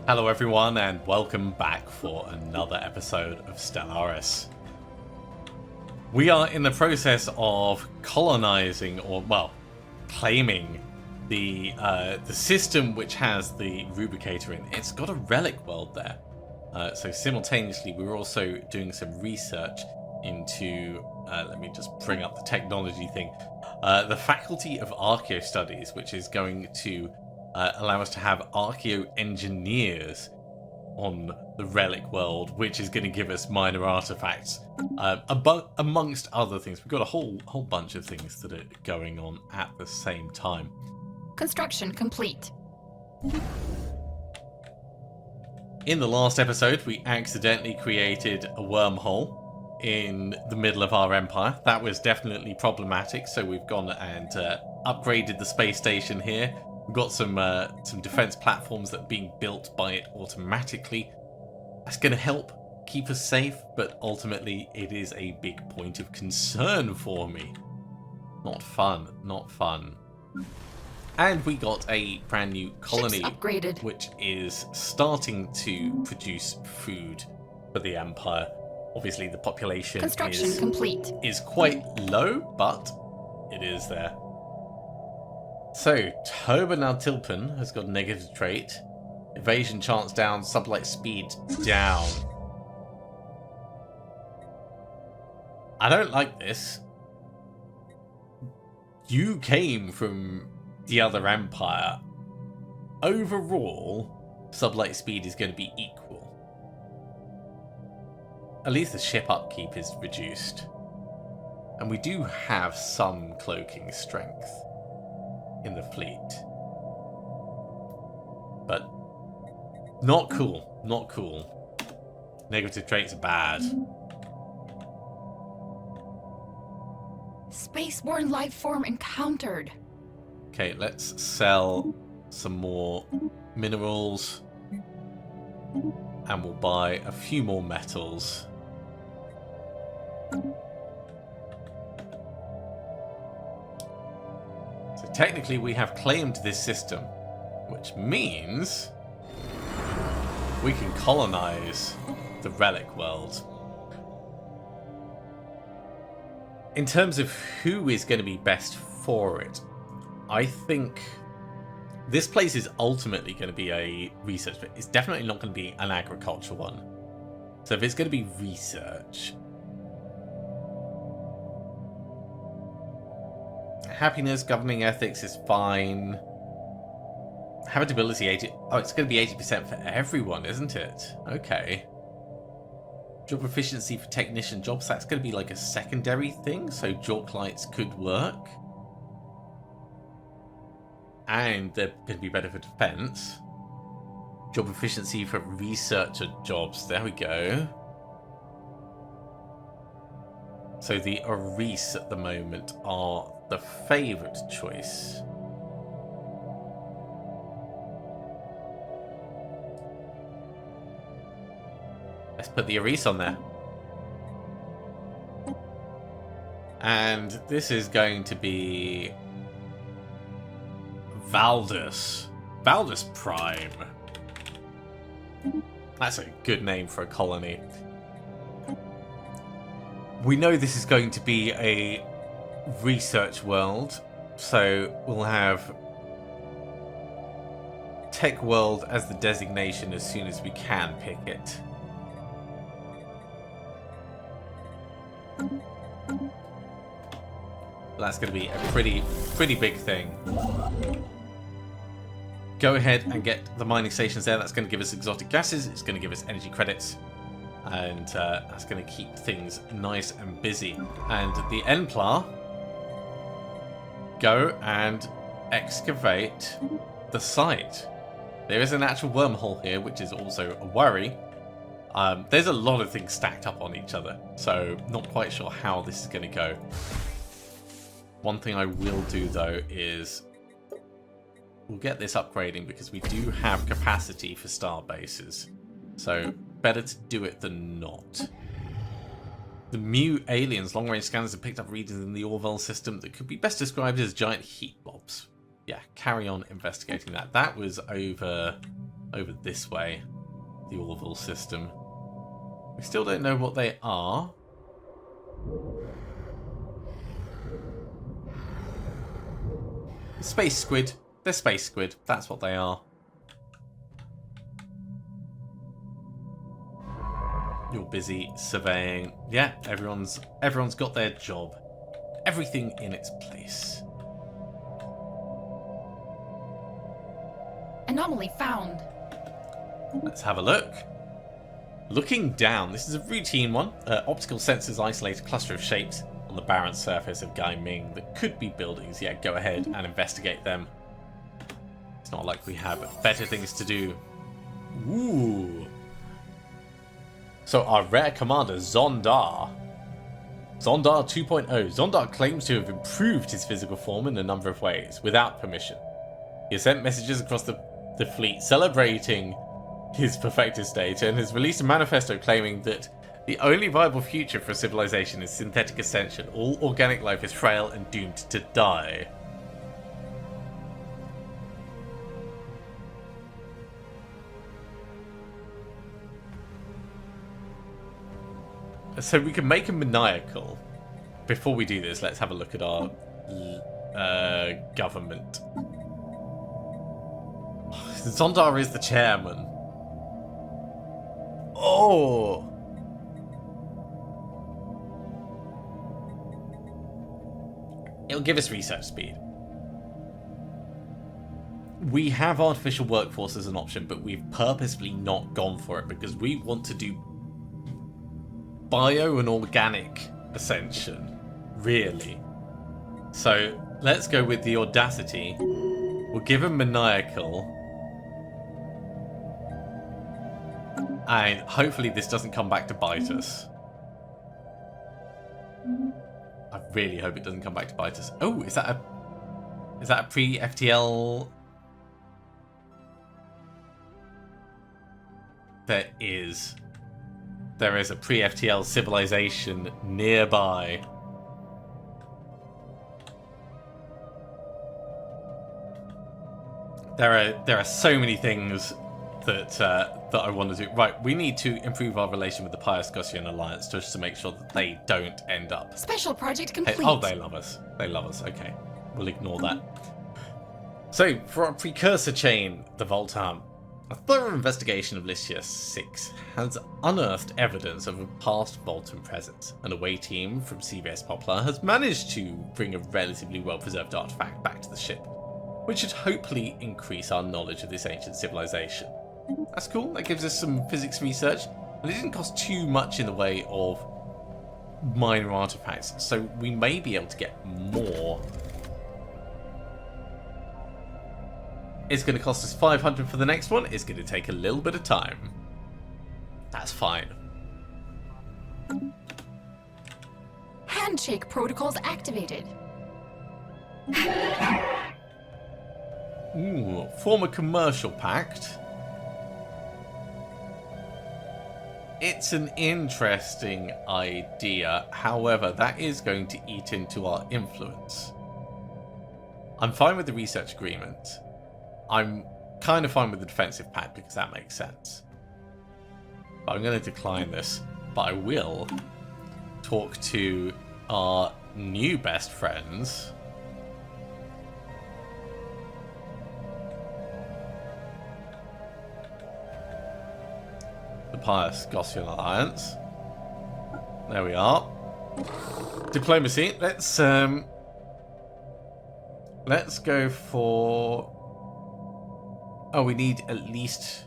Hello everyone and welcome back for another episode of Stellaris. We are in the process of colonizing, or well, claiming the system which has the rubricator in. It's got a relic world there. So simultaneously we're also doing some research into, let me just bring up the technology thing, the Faculty of Archaeo Studies, which is going to allow us to have archaeo-engineers on the relic world, which is going to give us minor artifacts, amongst other things. We've got a whole bunch of things that are going on at the same time. Construction complete. In the last episode, we accidentally created a wormhole in the middle of our empire. That was definitely problematic, so we've gone and upgraded the space station here. We've got some defense platforms that are being built by it automatically. That's going to help keep us safe, but ultimately it is a big point of concern for me. Not fun, not fun. And we got a brand new colony, upgraded, which is starting to produce food for the Empire. Obviously the population is quite low, but it is there. So, Tobanaltilpan has got a negative trait. Evasion chance down, sublight speed down. I don't like this. You came from the other empire. Overall, sublight speed is going to be equal. At least the ship upkeep is reduced. And we do have some cloaking strength in the fleet, but not cool, not cool. Negative traits are bad. Spaceborne life form encountered. Okay, let's sell some more minerals and we'll buy a few more metals. Technically, we have claimed this system, which means we can colonize the relic world. In terms of who is going to be best for it, I think this place is ultimately going to be a research, but it's definitely not going to be an agriculture one. So if it's going to be research, happiness, governing ethics is fine. Habitability 80. Oh, it's going to be 80% for everyone, isn't it? Okay. Job efficiency for technician jobs. That's going to be like a secondary thing. So Jork lights could work. And they're going to be better for defense. Job efficiency for researcher jobs. There we go. So the Aris at the moment are the favourite choice. Let's put the Aris on there. And this is going to be Valdus. Valdus Prime. That's a good name for a colony. We know this is going to be a research world, so we'll have tech world as the designation as soon as we can pick it. That's going to be a pretty big thing. Go ahead and get the mining stations there. That's going to give us exotic gases. It's going to give us energy credits. And that's going to keep things nice and busy. And the Enplar, go and excavate the site. There is an actual wormhole here, which is also a worry. There's a lot of things stacked up on each other, so not quite sure how this is going to go. One thing I will do, though, is we'll get this upgrading because we do have capacity for star bases. So better to do it than not. The Mu aliens long-range scanners have picked up readings in the Orville system that could be best described as giant heat blobs. Yeah, carry on investigating that. That was over over this way. The Orville system. We still don't know what they are. Space squid. They're space squid. That's what they are. You're busy surveying. Yeah, everyone's got their job. Everything in its place. Anomaly found. Let's have a look. Looking down, this is a routine one. Optical sensors isolate a cluster of shapes on the barren surface of Gaiming that could be buildings. Yeah, go ahead and investigate them. It's not like we have better things to do. Ooh. So our rare commander, Zondar. Zondar 2.0. Zondar claims to have improved his physical form in a number of ways, without permission. He has sent messages across the fleet celebrating his perfected state and has released a manifesto claiming that the only viable future for civilization is synthetic ascension. All organic life is frail and doomed to die. So we can make him maniacal. Before we do this, let's have a look at our government. Zondar is the chairman. Oh! It'll give us research speed. We have artificial workforce as an option, but we've purposefully not gone for it because we want to do bio and organic ascension, really. So let's go with the audacity. We'll give him maniacal. And hopefully this doesn't come back to bite us. I really hope it doesn't come back to bite us. Oh, is that a pre-FTL? There is a pre-FTL civilization nearby. There are so many things that I want to do. Right, we need to improve our relation with the Pious Gaussian Alliance just to make sure that they don't end up. Special project complete. Hey, oh, they love us. They love us. Okay, we'll ignore that. So, for our precursor chain, the Voltam, a thorough investigation of Lycia 6 has unearthed evidence of a past Voltam presence. An away team from CBS Poplar has managed to bring a relatively well-preserved artifact back to the ship, which should hopefully increase our knowledge of this ancient civilization. That's cool. That gives us some physics research, and it didn't cost too much in the way of minor artifacts, so we may be able to get more. It's going to cost us 500 for the next one. It's going to take a little bit of time. That's fine. Handshake protocols activated. Ooh, form a commercial pact. It's an interesting idea. However, that is going to eat into our influence. I'm fine with the research agreement. I'm kind of fine with the defensive pact because that makes sense. But I'm going to decline this. But I will talk to our new best friends. The Pious Gaussian Alliance. There we are. Diplomacy. Let's go for... Oh, we need at least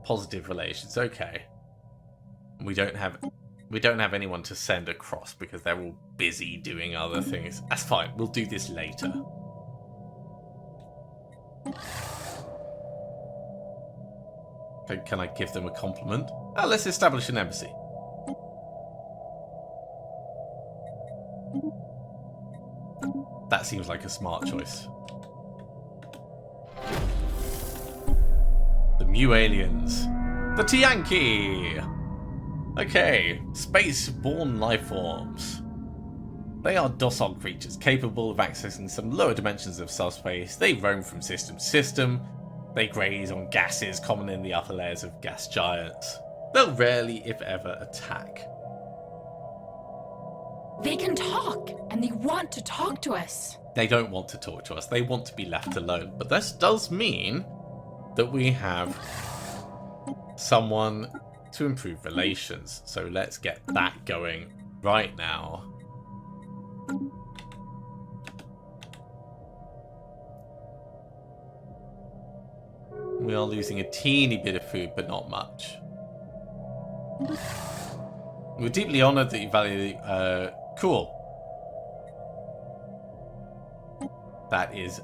positive relations. Okay. We don't have anyone to send across because they're all busy doing other things. That's fine. We'll do this later. Okay, can I give them a compliment? Oh, let's establish an embassy. That seems like a smart choice. The Mu aliens. The Tianki! Okay, space-born life forms. They are docile creatures capable of accessing some lower dimensions of subspace. They roam from system to system, They graze on gases common in the upper layers of gas giants. They'll rarely, if ever, attack. They can talk, and they want to talk to us. They don't want to talk to us. They want to be left alone. But this does mean that we have someone to improve relations. So let's get that going right now. We are losing a teeny bit of food, but not much. We're deeply honoured that you value the... cool. That is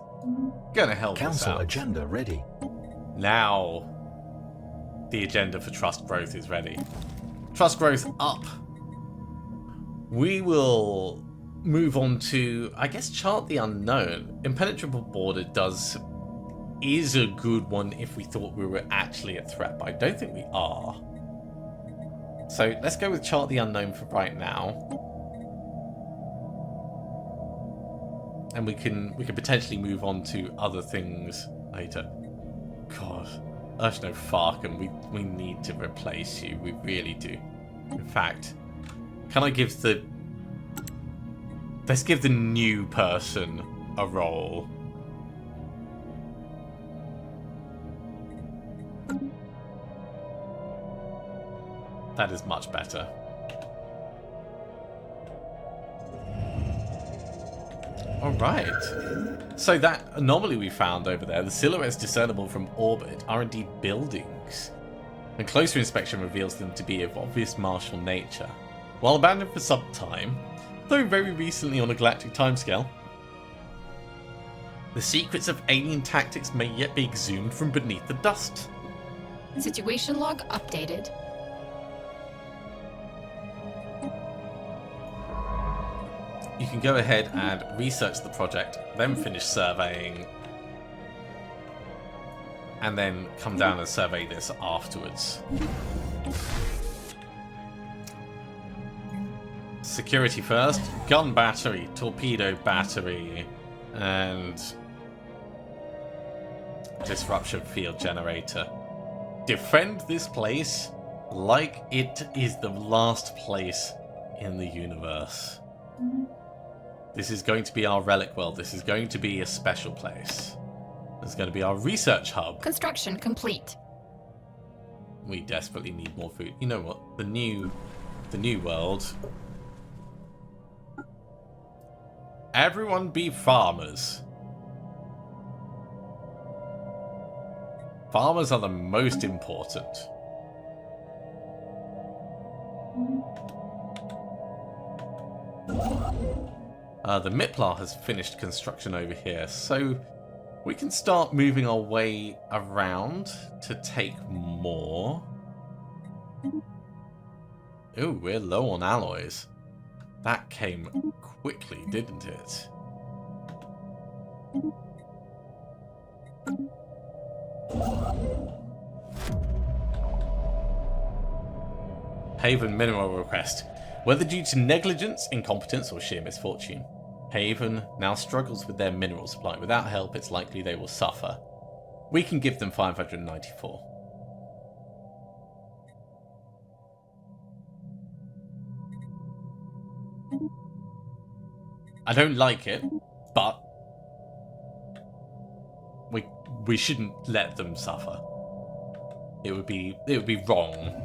going to help us out. Council agenda ready. Now, the agenda for trust growth is ready. Trust growth up. We will move on to, I guess, chart the unknown. Impenetrable border is a good one if we thought we were actually a threat, but I don't think we are. So let's go with chart the unknown for right now. And we can potentially move on to other things later. God, Xenophile, we need to replace you. We really do. In fact, can I give the... Let's give the new person a role. That is much better. Alright. So that anomaly we found over there, the silhouettes discernible from orbit, are indeed buildings. And closer inspection reveals them to be of obvious martial nature. While abandoned for some time, though very recently on a galactic timescale, the secrets of alien tactics may yet be exhumed from beneath the dust. Situation log updated. You can go ahead and research the project, then finish surveying, and then come down and survey this afterwards. Security first. Gun battery, torpedo battery, and disruption field generator. Defend this place like it is the last place in the universe. This is going to be our relic world. This is going to be a special place. It's going to be our research hub. Construction complete. We desperately need more food. You know what? The new world. Everyone be farmers. Farmers are the most important. The Miplar has finished construction over here, so we can start moving our way around to take more. Ooh, we're low on alloys. That came quickly, didn't it? Haven mineral request. Whether due to negligence, incompetence, or sheer misfortune, Haven now struggles with their mineral supply. Without help, it's likely they will suffer. We can give them 594. I don't like it, but we shouldn't let them suffer. It would be wrong.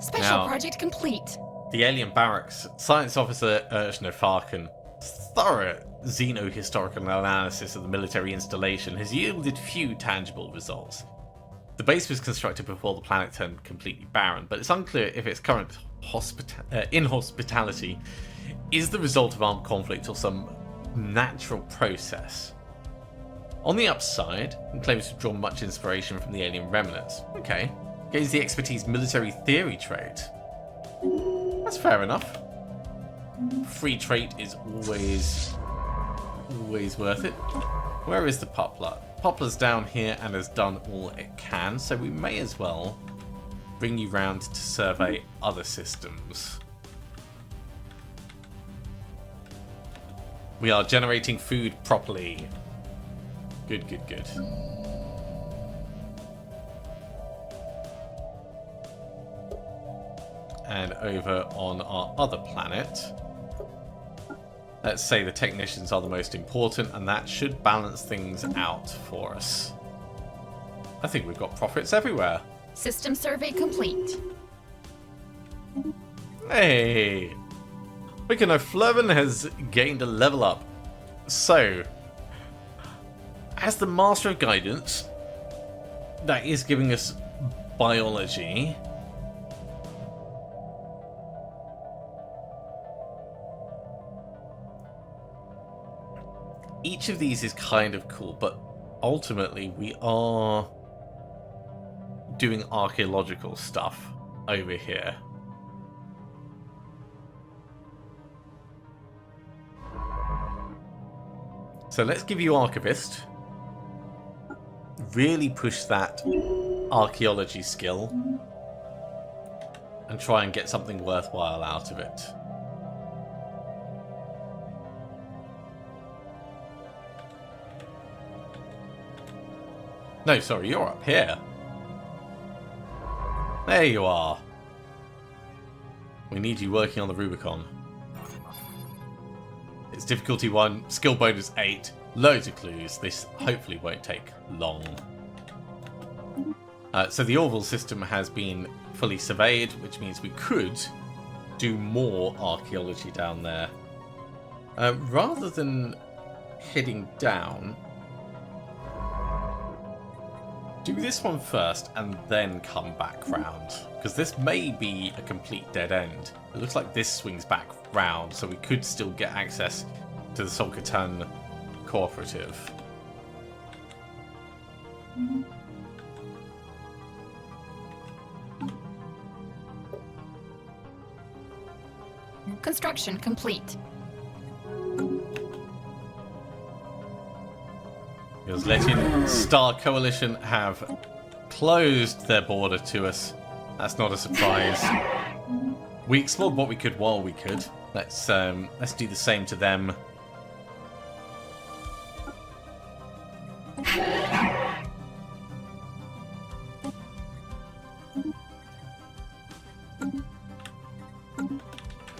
Special project complete. The alien barracks. Science officer Xenophile, thorough xenohistorical analysis of the military installation has yielded few tangible results. The base was constructed before the planet turned completely barren, but it's unclear if its current inhospitality is the result of armed conflict or some natural process. On the upside, it claims to draw much inspiration from the alien remnants. Okay. Gains the expertise military theory trait. That's fair enough. Free trait is always worth it. Where is the Poplar? Poplar's down here and has done all it can, so we may as well bring you round to survey other systems. We are generating food properly. Good, good, good. And over on our other planet, let's say the technicians are the most important, and that should balance things out for us. I think we've got profits everywhere. System survey complete. Hey! Xenophile has gained a level up. So, as the Master of Guidance, that is giving us biology. Each of these is kind of cool, but ultimately we are doing archaeological stuff over here. So let's give you Archivist. Really push that archaeology skill and try and get something worthwhile out of it. No, sorry, you're up here. There you are. We need you working on the Rubicon. It's difficulty 1, skill bonus 8, loads of clues. This hopefully won't take long. So the Orville system has been fully surveyed, which means we could do more archaeology down there. Rather than heading down, do this one first and then come back round, because this may be a complete dead end. It looks like this swings back round, so we could still get access to the Solkatan Cooperative. Construction complete. Because letting Star Coalition have closed their border to us, that's not a surprise. We explored what we could while we could. Let's do the same to them.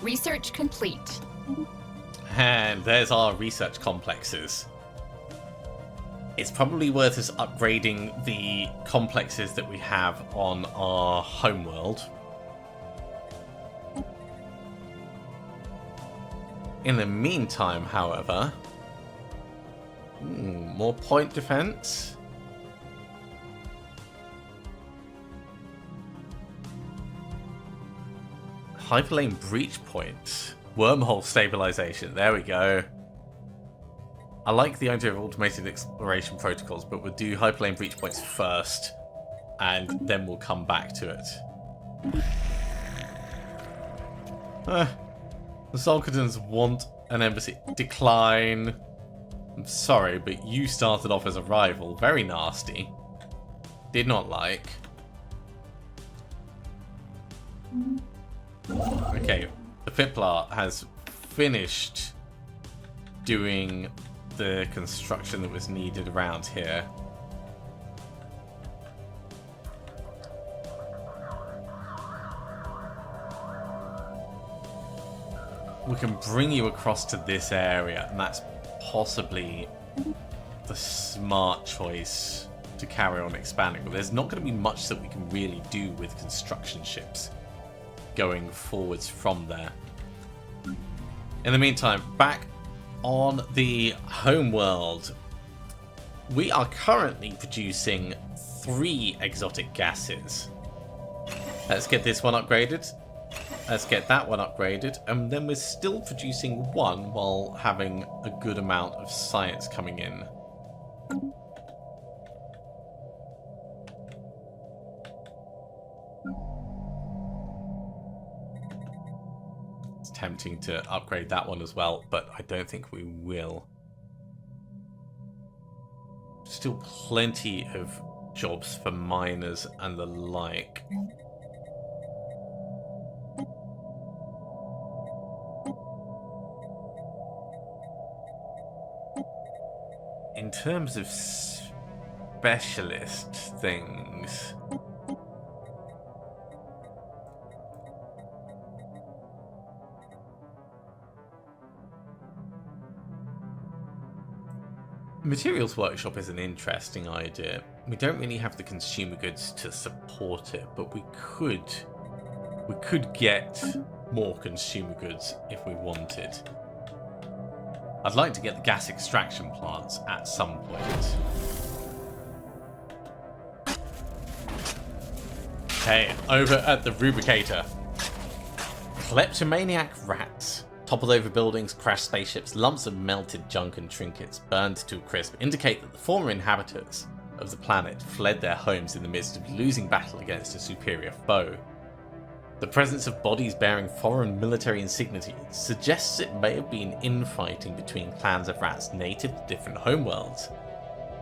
Research complete. And there's our research complexes. It's probably worth us upgrading the complexes that we have on our homeworld. In the meantime, however, more point defense. Hyperlane breach point. Wormhole stabilization. There we go. I like the idea of automated exploration protocols, but we'll do hyperlane breach points first, and then we'll come back to it. The Solkatans want an embassy. Decline. I'm sorry, but you started off as a rival. Very nasty. Did not like. Okay, the Fitplar has finished doing the construction that was needed around here. We can bring you across to this area, and that's possibly the smart choice to carry on expanding. But there's not going to be much that we can really do with construction ships going forwards from there. In the meantime, back on the homeworld, we are currently producing 3 exotic gases. Let's get this one upgraded. Let's get that one upgraded. And then we're still producing 1 while having a good amount of science coming in. It's tempting to upgrade that one as well, but I don't think we will. Still plenty of jobs for miners and the like. In terms of specialist things... Materials Workshop is an interesting idea. We don't really have the consumer goods to support it, but we could get more consumer goods if we wanted. I'd like to get the gas extraction plants at some point. Okay, over at the Rubricator. Kleptomaniac rats. Toppled over buildings, crashed spaceships, lumps of melted junk and trinkets burned to a crisp indicate that the former inhabitants of the planet fled their homes in the midst of losing battle against a superior foe. The presence of bodies bearing foreign military insignia suggests it may have been infighting between clans of rats native to different homeworlds.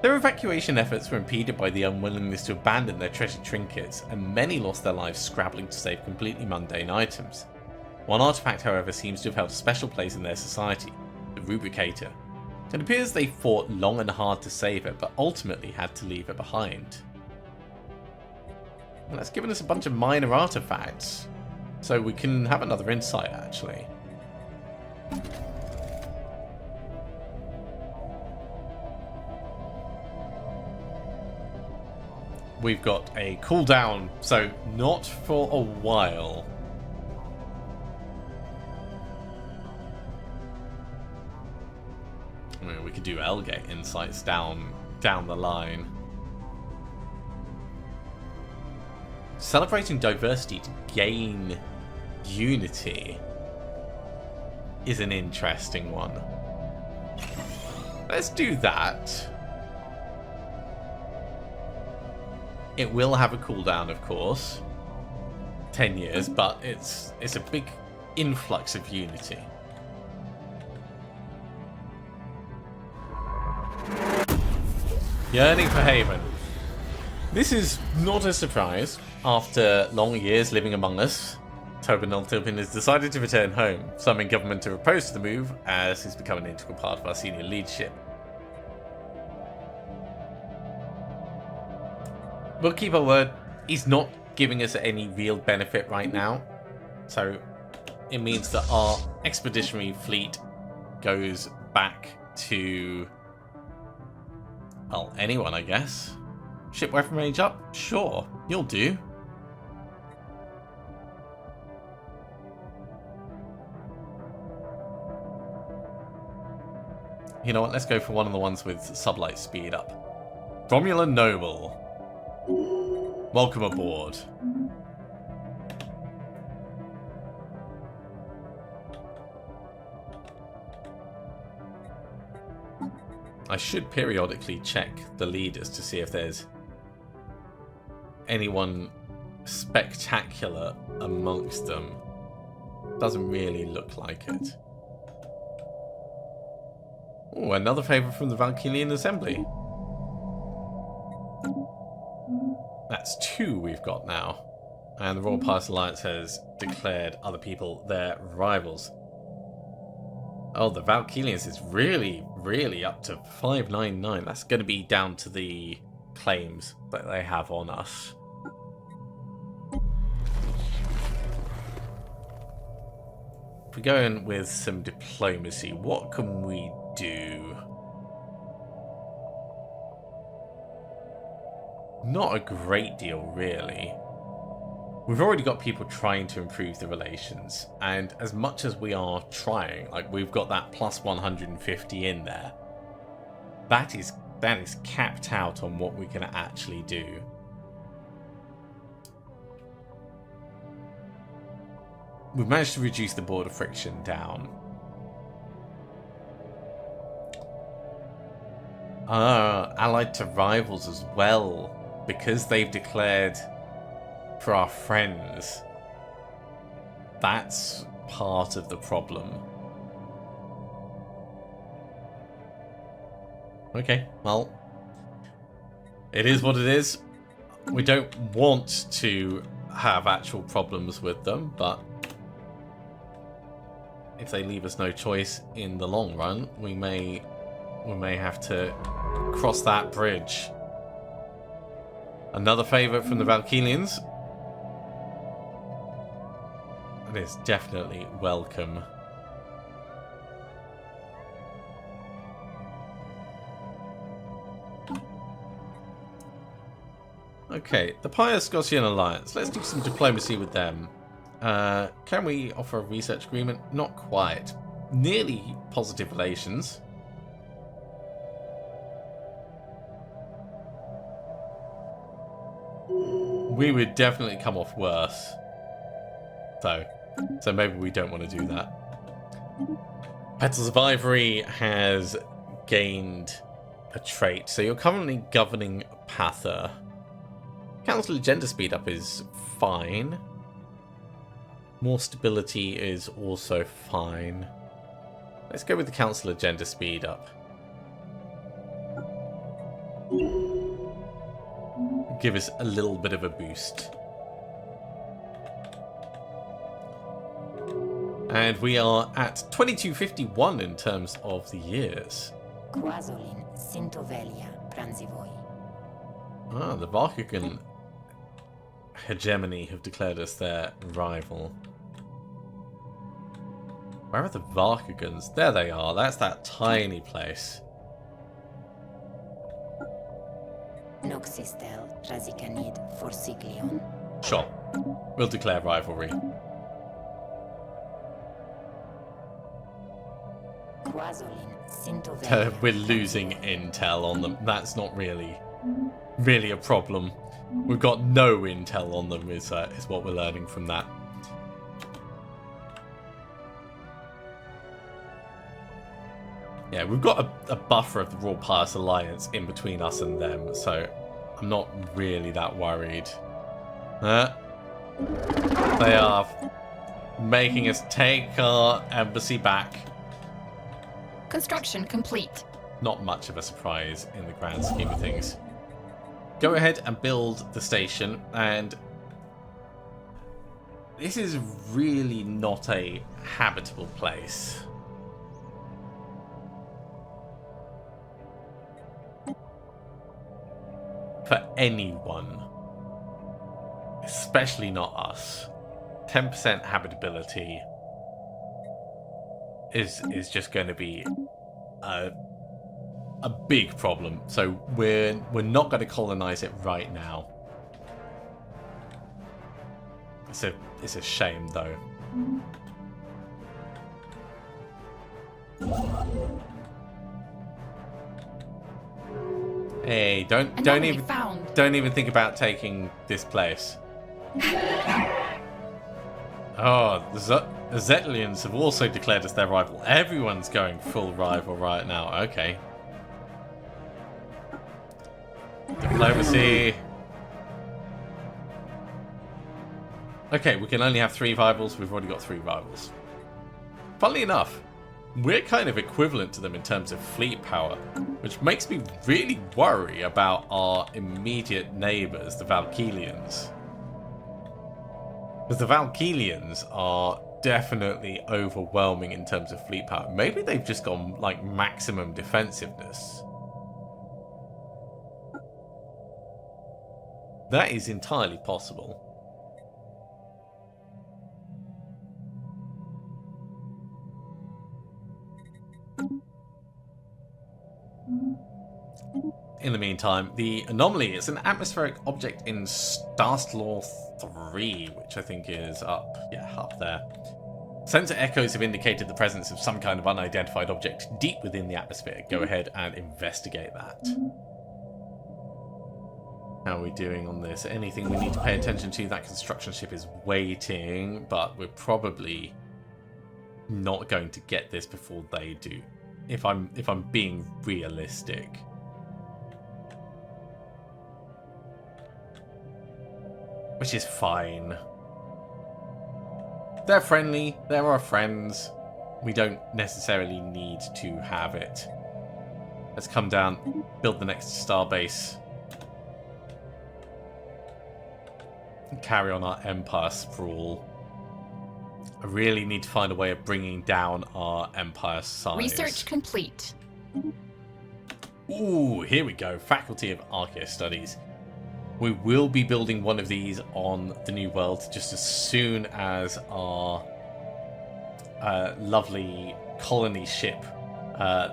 Their evacuation efforts were impeded by the unwillingness to abandon their treasured trinkets, and many lost their lives scrabbling to save completely mundane items. One artifact, however, seems to have held a special place in their society, the Rubricator. It appears they fought long and hard to save it, but ultimately had to leave it behind. Well, that's given us a bunch of minor artifacts, so we can have another insight, actually. We've got a cooldown, so not for a while. I mean, we could do Elgate insights down the line. Celebrating diversity to gain unity is an interesting one. Let's do that. It will have a cooldown, of course. 10 years, but it's a big influx of unity. Yearning for Haven. This is not a surprise. After long years living among us, Tobin Ultopin has decided to return home. Some in government are opposed to the move, as he's become an integral part of our senior leadership. We'll keep our word. He's not giving us any real benefit right now. So it means that our expeditionary fleet goes back to... well, anyone, I guess. Ship weapon range up? Sure, you'll do. You know what, let's go for one of the ones with sublight speed up. Romulan Noble. Welcome aboard. I should periodically check the leaders to see if there's anyone spectacular amongst them. Doesn't really look like it. Oh, another favour from the Valkyrian Assembly. That's 2 we've got now. And the Royal Pass Alliance has declared other people their rivals. Oh, the Valkyrians is really, really up to 599. That's going to be down to the claims that they have on us. If we go in with some diplomacy, what can we do? Not a great deal, really. We've already got people trying to improve the relations, and as much as we are trying, like we've got that plus 150 in there, that is capped out on what we can actually do. We've managed to reduce the border friction down. Allied to rivals as well, because they've declared for our friends. That's part of the problem. Okay, well, it is what it is. We don't want to have actual problems with them, but if they leave us no choice in the long run, we may have to cross that bridge. Another favour from the Valkylians. It is definitely welcome. Okay, the Pious Scotian Alliance. Let's do some diplomacy with them. Can we offer a research agreement? Not quite. Nearly positive relations. We would definitely come off worse. So maybe we don't want to do that. Petals of Ivory has gained a trait. So you're currently governing Pather. Council agenda speed up is fine. More stability is also fine. Let's go with the council agenda speed up. Give us a little bit of a boost. And we are at 2251 in terms of the years. Ah, the Varkugan hegemony have declared us their rival. Where are the Varkugans? There they are. That's that tiny place. Sure. We'll declare rivalry. We're losing intel on them. That's not really a problem. We've got no intel on them is what we're learning from that. Yeah, we've got a buffer of the Royal Pious Alliance in between us and them, so I'm not really that worried. They are making us take our embassy back. Construction complete. Not much of a surprise in the grand scheme of things. Go ahead and build the station, and this is really not a habitable place. For anyone. Especially not us. 10% habitability is just going to be a big problem. So we're not going to colonize it right now. It's a shame though. Hey, don't even think about taking this place. Oh, the Zetlians have also declared us their rival. Everyone's going full rival right now. Okay. Diplomacy. Okay, we can only have 3 rivals. We've already got 3 rivals. Funnily enough, we're kind of equivalent to them in terms of fleet power, which makes me really worry about our immediate neighbours, the Valkylians. Because the Valkylians are definitely overwhelming in terms of fleet power. Maybe they've just gone like maximum defensiveness. That is entirely possible. In the meantime, the anomaly is an atmospheric object in Starslaw 3, which I think is up there. Sensor echoes have indicated the presence of some kind of unidentified object deep within the atmosphere. Go ahead and investigate that. How are we doing on this? Anything we need to pay attention to? That construction ship is waiting, but we're probably not going to get this before they do. If I'm being realistic. Which is fine. They're friendly, they're our friends. We don't necessarily need to have it. Let's come down, build the next starbase. And carry on our empire sprawl. I really need to find a way of bringing down our empire size. Research complete. Ooh, here we go. Faculty of Archaeo Studies. We will be building one of these on the new world just as soon as our lovely colony ship,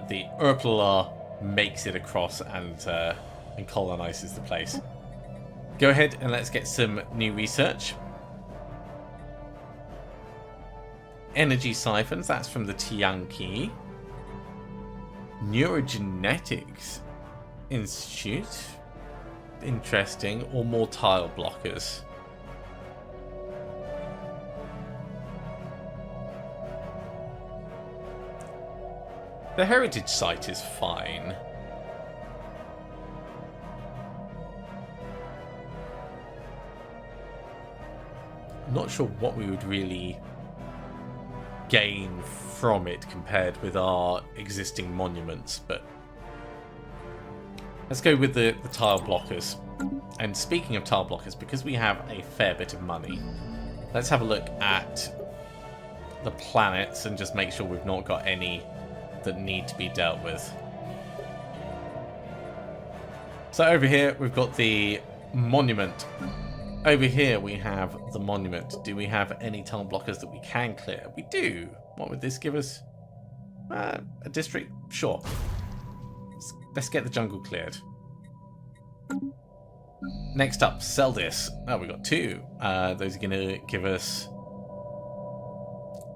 the Urpala, makes it across and colonizes the place. Go ahead and let's get some new research. Energy siphons, that's from the Tianqi. Neurogenetics Institute. Interesting. Or more tile blockers. The heritage site is fine. I'm not sure what we would really gain from it compared with our existing monuments, but let's go with the tile blockers. And speaking of tile blockers, because we have a fair bit of money, let's have a look at the planets and just make sure we've not got any that need to be dealt with. So over here we've got the monument. Over here we have the monument. Do we have any tile blockers that we can clear? We do. What would this give us? A district? Sure. Let's get the jungle cleared. Next up, sell this. Oh, we got two. Those are going to give us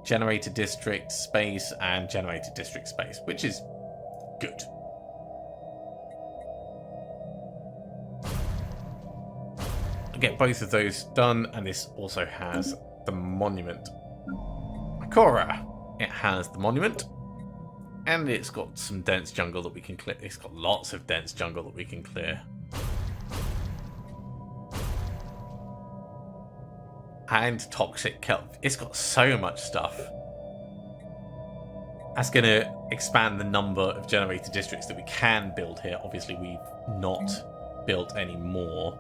generated district space and generated district space, which is good. Get both of those done, and this also has the monument. Akora, it has the monument, and it's got some dense jungle that we can clear. It's got lots of dense jungle that we can clear. And toxic kelp. It's got so much stuff. That's going to expand the number of generated districts that we can build here. Obviously, we've not built any more.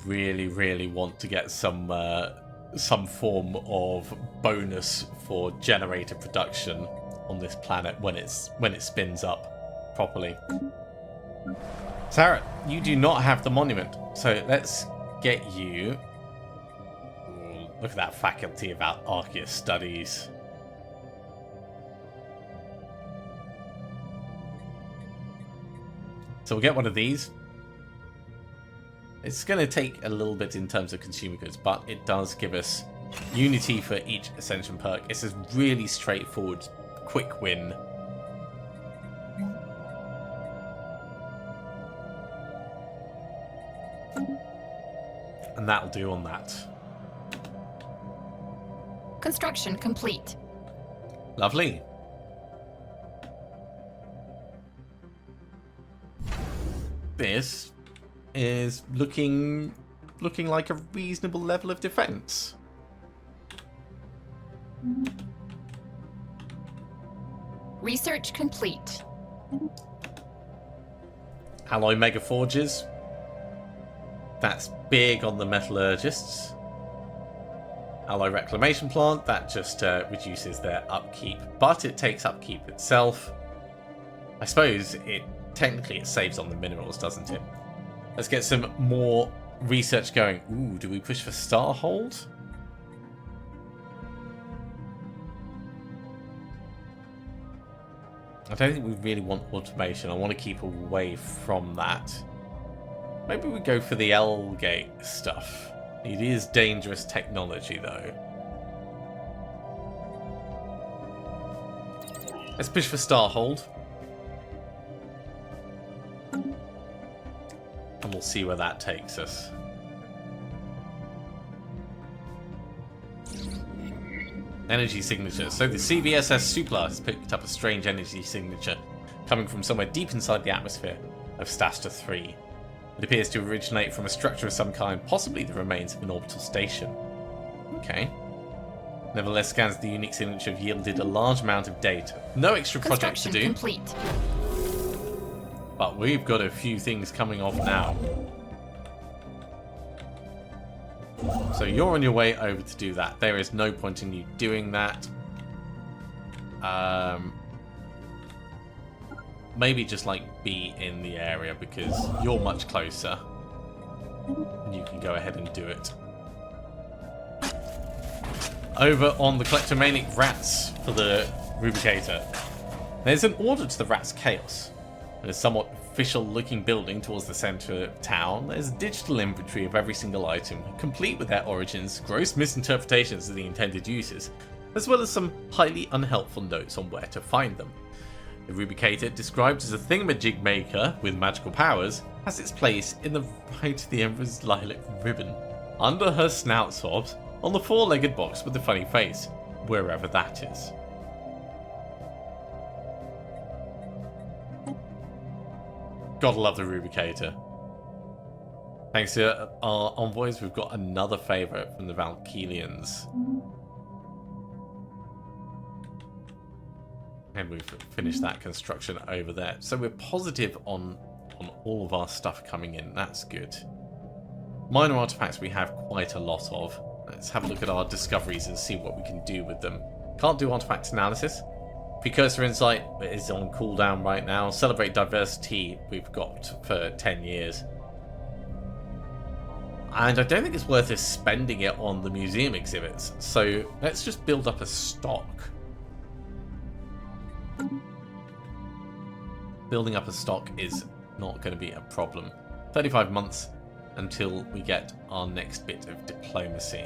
Really want to get some form of bonus for generator production on this planet when it spins up properly. Sarah, you do not have the monument, so let's get you. Ooh, look at that Faculty of Archaeo Studies. So we'll get one of these. It's going to take a little bit in terms of consumer goods, but it does give us unity for each ascension perk. It's a really straightforward, quick win. And that'll do on that. Construction complete. Lovely. This is looking like a reasonable level of defense. Research complete. Alloy mega forges. That's big on the metallurgists. Alloy reclamation plant. That just reduces their upkeep, but it takes upkeep itself. I suppose technically it saves on the minerals, doesn't it? Let's get some more research going. Ooh, do we push for Starhold? I don't think we really want automation. I want to keep away from that. Maybe we go for the L-gate stuff. It is dangerous technology, though. Let's push for Starhold. And we'll see where that takes us. Energy signature. So the CVSS Supla has picked up a strange energy signature coming from somewhere deep inside the atmosphere of Stasta 3. It appears to originate from a structure of some kind, possibly the remains of an orbital station. Okay. Nevertheless, scans of the unique signature have yielded a large amount of data. No extra projects to do. Complete. But we've got a few things coming off now. So you're on your way over to do that. There is no point in you doing that. Maybe just like be in the area because you're much closer. And you can go ahead and do it. Over on the kleptomaniac rats for the Rubicator. There's an order to the rats' chaos. In a somewhat official-looking building towards the centre of town, there's a digital inventory of every single item, complete with their origins, gross misinterpretations of the intended uses, as well as some highly unhelpful notes on where to find them. The Rubicator, described as a thingamajig maker with magical powers, has its place in the right of the Emperor's lilac ribbon, under her snout swabs, on the four-legged box with the funny face, wherever that is. Gotta love the Rubicator. Thanks to our envoys, we've got another favourite from the Valkylians. And we've finished that construction over there. So we're positive on all of our stuff coming in. That's good. Minor artifacts we have quite a lot of. Let's have a look at our discoveries and see what we can do with them. Can't do artifact analysis. Precursor Insight is on cooldown right now. Celebrate Diversity we've got for 10 years. And I don't think it's worth us spending it on the museum exhibits. So let's just build up a stock. Building up a stock is not going to be a problem. 35 months until we get our next bit of diplomacy.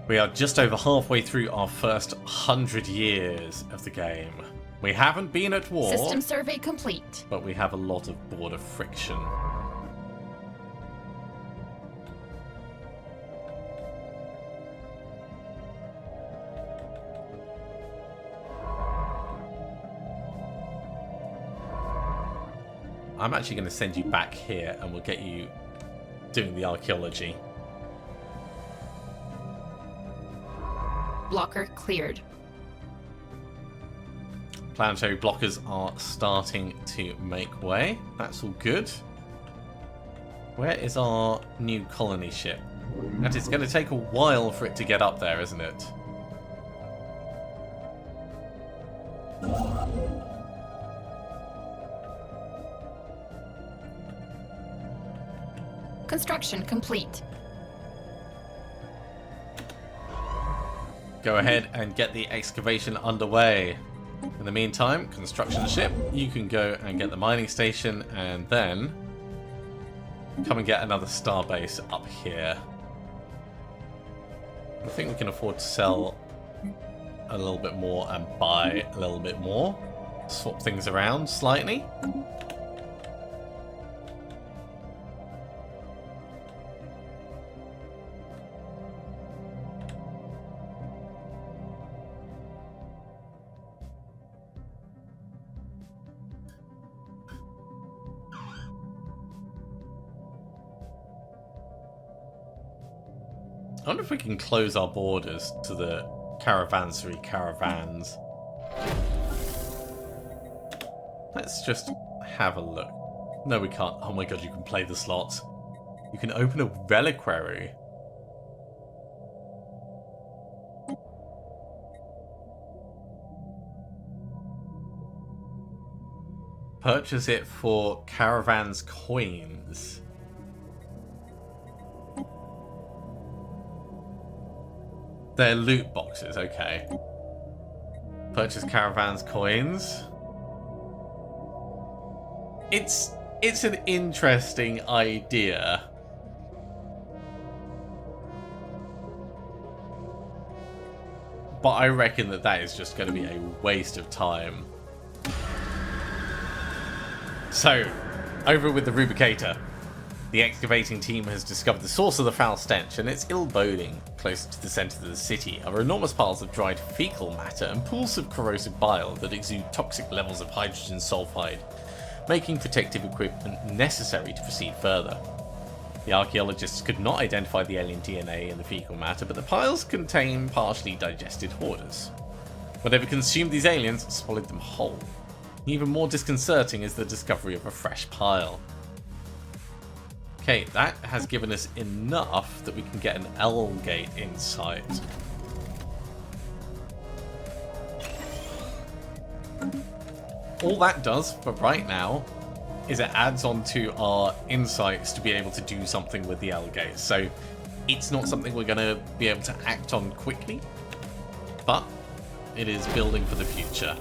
We are just over halfway through our first 100 years of the game. We haven't been at war. System survey complete. But we have a lot of border friction. I'm actually going to send you back here and we'll get you doing the archaeology. Blocker cleared. Planetary blockers are starting to make way. That's all good. Where is our new colony ship? And it's going to take a while for it to get up there, isn't it? Construction complete. Go ahead and get the excavation underway. In the meantime, construction ship, you can go and get the mining station and then come and get another starbase up here. I think we can afford to sell a little bit more and buy a little bit more. Swap things around slightly. I wonder if we can close our borders to the caravanserai caravans. Let's just have a look. No, we can't. Oh my god, you can play the slots. You can open a reliquary. Purchase it for caravans coins. They're loot boxes, okay. Purchase caravans coins. It's an interesting idea. But I reckon that is just going to be a waste of time. So, over with the Rubicator. The excavating team has discovered the source of the foul stench, and it's ill-boding. Closer to the centre of the city are enormous piles of dried fecal matter and pools of corrosive bile that exude toxic levels of hydrogen sulfide. making protective equipment necessary to proceed further. The archaeologists could not identify the alien DNA in the fecal matter, but the piles contain partially digested hoarders. Whatever consumed these aliens swallowed them whole. Even more disconcerting is the discovery of a fresh pile. Okay, that has given us enough that we can get an L gate inside. All that does for right now is it adds on to our insights to be able to do something with the L gate. So it's not something we're going to be able to act on quickly, but it is building for the future.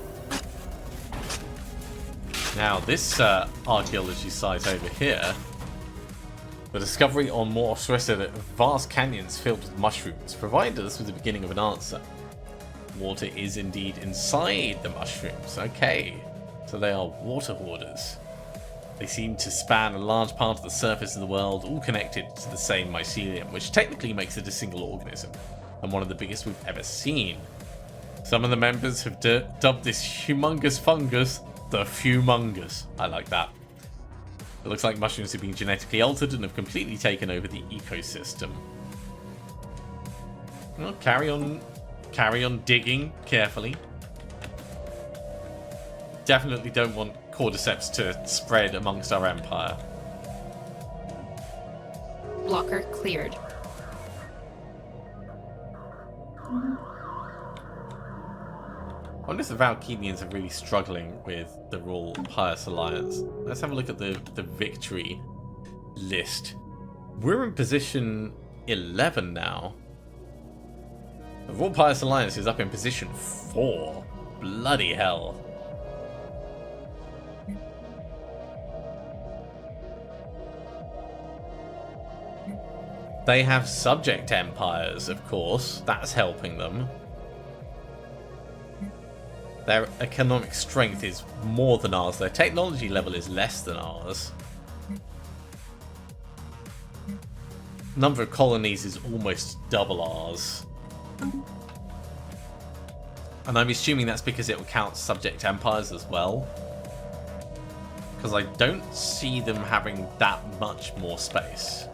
Now this archaeology site over here, the discovery on Morph's rested at vast canyons filled with mushrooms provided us with the beginning of an answer. Water is indeed inside the mushrooms. Okay, so they are water hoarders. They seem to span a large part of the surface of the world, all connected to the same mycelium, which technically makes it a single organism, and one of the biggest we've ever seen. Some of the members have dubbed this humongous fungus the Fumungous. I like that. It looks like mushrooms have been genetically altered and have completely taken over the ecosystem. Well, carry on digging carefully. Definitely don't want cordyceps to spread amongst our empire. Blocker cleared. I wonder if the Valkyrians are really struggling with the Royal Pious Alliance. Let's have a look at the victory list. We're in position 11 now. The Royal Pious Alliance is up in position 4. Bloody hell. They have subject empires, of course. That's helping them. Their economic strength is more than ours. Their technology level is less than ours. Number of colonies is almost double ours. And I'm assuming that's because it will count subject empires as well. Because I don't see them having that much more space.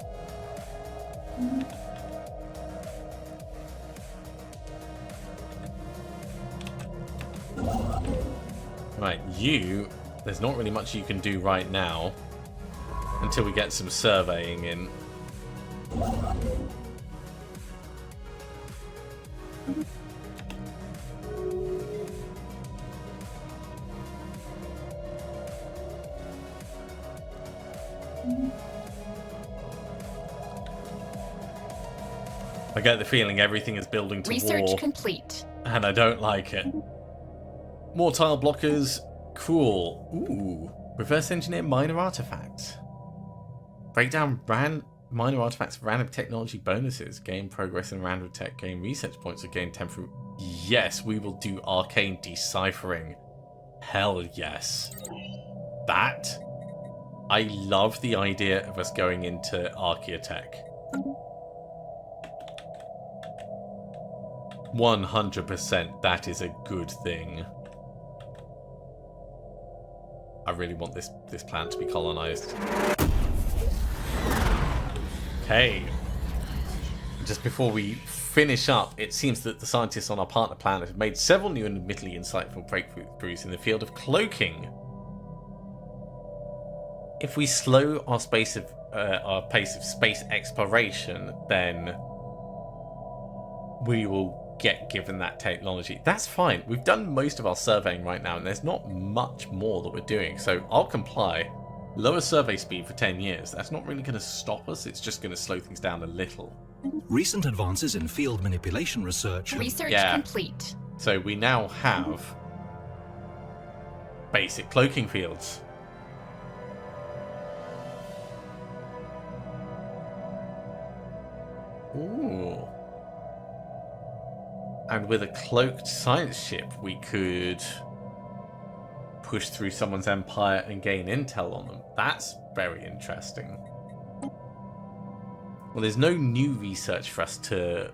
Right, there's not really much you can do right now until we get some surveying in. I get the feeling everything is building to Research war, complete. and I don't like it. More tile blockers. Cool. Ooh. Reverse engineer minor artifacts. Break down minor artifacts for random technology bonuses. Gain progress in random tech. Gain research points or gain temporary... Yes, we will do arcane deciphering. Hell yes. That... I love the idea of us going into archaeotech. 100% that is a good thing. I really want this planet to be colonized. Okay. Just before we finish up, it seems that the scientists on our partner planet have made several new and admittedly insightful breakthroughs in the field of cloaking. If we slow our pace of space exploration, then we will get given that technology. That's fine. We've done most of our surveying right now, and there's not much more that we're doing, so I'll comply. Lower survey speed for 10 years. That's not really going to stop us. It's just going to slow things down a little. Recent advances in field manipulation research... Research complete. So we now have basic cloaking fields. Ooh. And with a cloaked science ship, we could push through someone's empire and gain intel on them. That's very interesting. Well, there's no new research for us to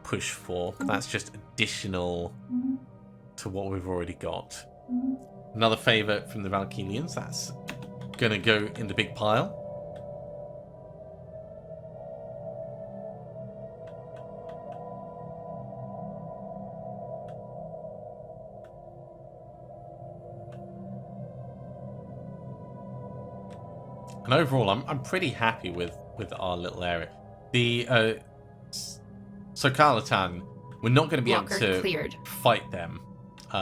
push for. That's just additional to what we've already got. Another favour from the Valkyrians. That's gonna go in the big pile. And overall, I'm pretty happy with our little area. The Sokalatan, we're not going to be Blocker able to cleared. fight them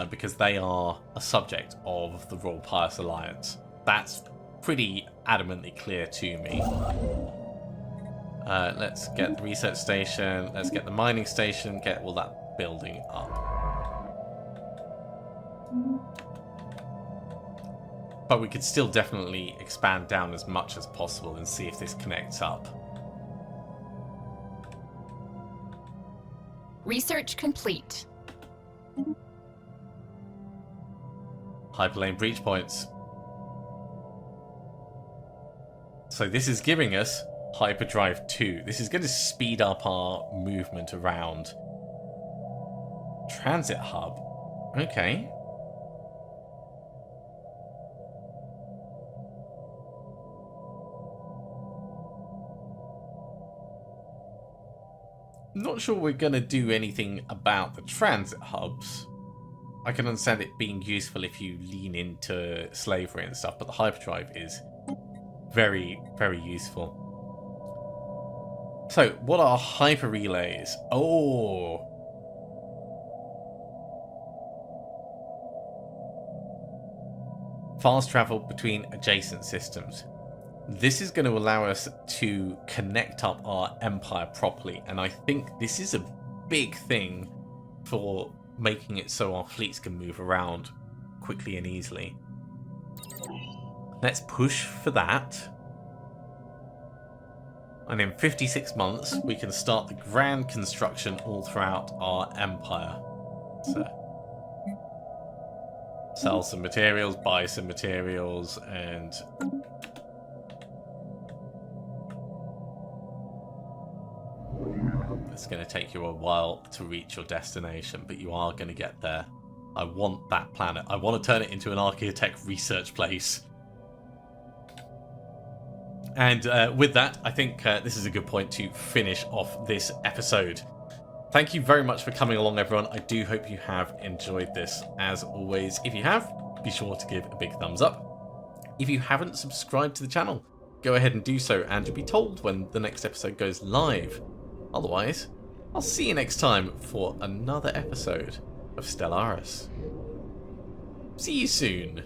because they are a subject of the Royal Pious Alliance. That's pretty adamantly clear to me. Let's get the research station. Let's get the mining station. Get all that building up. But we could still definitely expand down as much as possible and see if this connects up. Research complete. Hyperlane breach points. So this is giving us Hyperdrive 2. This is going to speed up our movement around. Transit hub. Okay. Not sure we're going to do anything about the transit hubs. I can understand it being useful if you lean into slavery and stuff, but the hyperdrive is very, very useful. So, what are hyper relays? Oh! Fast travel between adjacent systems. This is going to allow us to connect up our empire properly, and I think this is a big thing for making it so our fleets can move around quickly and easily. Let's push for that. And in 56 months, we can start the grand construction all throughout our empire. So, sell some materials, buy some materials, and it's going to take you a while to reach your destination, but you are going to get there. I want that planet. I want to turn it into an architect research place. And with that, I think this is a good point to finish off this episode. Thank you very much for coming along, everyone. I do hope you have enjoyed this. As always, if you have, be sure to give a big thumbs up. If you haven't subscribed to the channel, go ahead and do so, and you'll be told when the next episode goes live. Otherwise, I'll see you next time for another episode of Stellaris. See you soon.